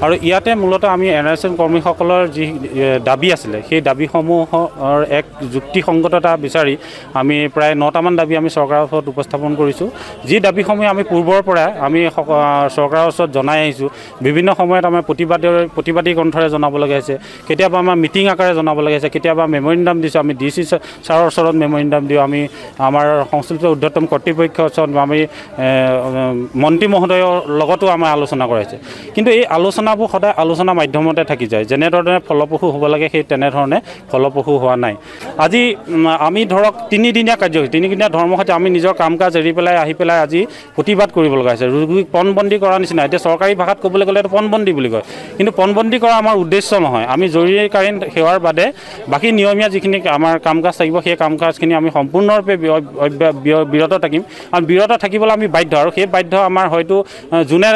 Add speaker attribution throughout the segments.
Speaker 1: আৰু ইয়াতে মূলতঃ আমি NRSM কৰ্মীসকলৰ যি দাবী আছিলে সেই দাবীসমূহৰ এক যুক্তিসংগততা বিচাৰি আমি প্ৰায় 9টামান দাবী আমি চৰকাৰৰ ওচৰত উপস্থাপন কৰিছোঁ যি দাবীসমূহ আমি পূৰ্বৰ পৰা আমি চৰকাৰৰ ওচৰত জনাই আহিছোঁ বিভিন্ন সময়ত আমাৰ প্ৰতিবাদী কণ্ঠৰে জনাবলগীয়া হৈছে কেতিয়াবা আমাৰ মিটিং আকাৰে জনাবলগীয়া হৈছে কেতিয়াবা মেমৰিণ্ডাম দিছোঁ আমি DC ছাৰৰ ওচৰত মেমৰিণ্ডাম দিওঁ আমি আমাৰ সংশ্লিষ্ট ঊৰ্ধ্বতম কৰ্তৃপক্ষৰ ওচৰত আমি মন্ত্ৰী মহোদয়ৰ লগতো আমাৰ আলোচনা কৰাইছে কিন্তু এই আলোচনাবোৰ সদায় আলোচনা মাধ্যমতে থাকি যায় যেনেধৰণে ফলপ্ৰসূ হ'ব লাগে সেই তেনেধৰণে ফলপ্ৰসূ হোৱা নাই আজি আমি ধৰক 3দিনীয়া কাৰ্যসূচী 3দিনীয়া ধৰ্মসূচী আমি নিজৰ কাম কাজ এৰি পেলাই আহি পেলাই আজি প্ৰতিবাদ কৰিব লগা হৈছে ৰোগীক পণবন্দী কৰা নিচিনা এতিয়া চৰকাৰী ভাষাত ক'বলৈ গ'লে এইটো পণবন্দী বুলি কয় কিন্তু পণবন্দী কৰা আমাৰ উদ্দেশ্য নহয় আমি জৰুৰীকালীন সেৱাৰ বাদে বাকী নিয়মীয়া যিখিনি আমাৰ কাম কাজ থাকিব সেই কাম কাজখিনি আমি সম্পূৰ্ণৰূপে বিৰত থাকিম আৰু বিৰত থাকিবলৈ আমি বাধ্য আৰু সেই বাধ্য আমাৰ হয়তো যোনে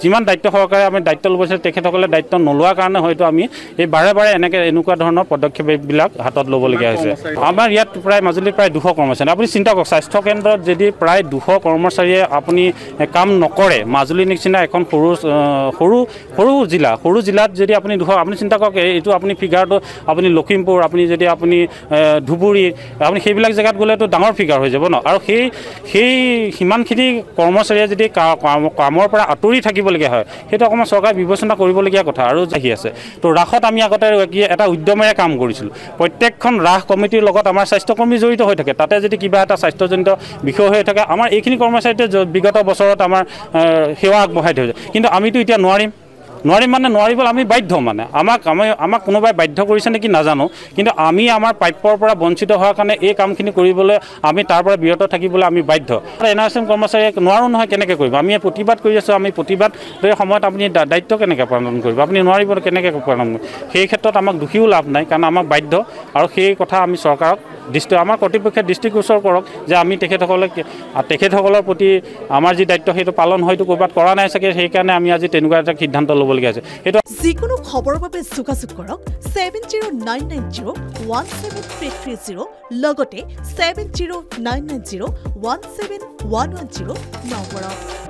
Speaker 1: যিমান দায়িত্ব সহকাৰে আমি দায়িত্ব ল'ব বিচাৰিছোঁ তেখেতসকলে দায়িত্ব নোলোৱাৰ কাৰণে হয়তো আমি এই বাৰে এনেকুৱা ধৰণৰ পদক্ষেপবিলাক হাতত ল'বলগীয়া হৈছে আমাৰ ইয়াত প্ৰায় মাজুলীত প্ৰায় 200 কৰ্মচাৰী আপুনি চিন্তা কৰক স্বাস্থ্য কেন্দ্ৰত যদি প্ৰায় 200 কৰ্মচাৰীয়ে আপুনি কাম নকৰে মাজুলীৰ নিচিনা এখন সৰু জিলাত যদি আপুনি 200 আপুনি চিন্তা কৰক এইটো আপুনি ফিগাৰটো আপুনি লখিমপুৰ আপুনি যদি আপুনি ধুবুৰী আপুনি সেইবিলাক জেগাত গ'লেতো ডাঙৰ ফিগাৰ হৈ যাব ন আৰু সেই সিমানখিনি কৰ্মচাৰীয়ে যদি কামৰ পৰা আঁতৰি থাকিবলগীয়া হয় সেইটো অকণমান চৰকাৰে বিবেচনা কৰিবলগীয়া কথা আৰু আহি আছে তো ৰাসত আমি আগতে এটা উদ্যমেৰে কাম কৰিছিলোঁ প্ৰত্যেকখন ৰাস কমিটিৰ লগত আমাৰ স্বাস্থ্যকৰ্মী জড়িত হৈ থাকে তাতে যদি কিবা এটা স্বাস্থ্যজনিত বিষয় হৈ থাকে আমাৰ এইখিনি কৰ্মচাৰীতে বিগত বছৰত আমাৰ সেৱা আগবঢ়াই থৈ যায় কিন্তু আমিতো এতিয়া নোৱাৰিম মানে নোৱাৰিবলৈ আমি বাধ্য মানে আমাক কোনোবাই বাধ্য কৰিছে নেকি নাজানো কিন্তু আমি আমাৰ প্ৰাপ্যৰ পৰা বঞ্চিত হোৱাৰ কাৰণে এই কামখিনি কৰিবলৈ আমি তাৰ পৰা বিৰত থাকিবলৈ আমি বাধ্য NRSM কৰ্মচাৰীয়ে নোৱাৰোঁ নহয় কেনেকৈ কৰিব আমি প্ৰতিবাদ কৰি আছোঁ আমি প্ৰতিবাদ সময়ত আপুনি দায়িত্ব কেনেকৈ পালন কৰিব আপুনি নোৱাৰিব কেনেকৈ পালন কৰিব সেই ক্ষেত্ৰত আমাক দোষীও লাভ নাই কাৰণ আমাক বাধ্য আৰু সেই কথা আমি চৰকাৰক আমাৰ কৰ্তৃপক্ষে দৃষ্টিগোচৰ কৰক যে আমি তেখেতসকলৰ প্ৰতি আমাৰ যি দায়িত্ব সেইটো পালন হয়তো ক'ৰবাত কৰা নাই চাগে সেইকাৰণে আমি আজি তেনেকুৱা এটা সিদ্ধান্ত ল'বলগীয়া হৈছে সেইটো
Speaker 2: যিকোনো খবৰৰ বাবে যোগাযোগ কৰক 7099017330 লগতে 7099017110 নম্বৰত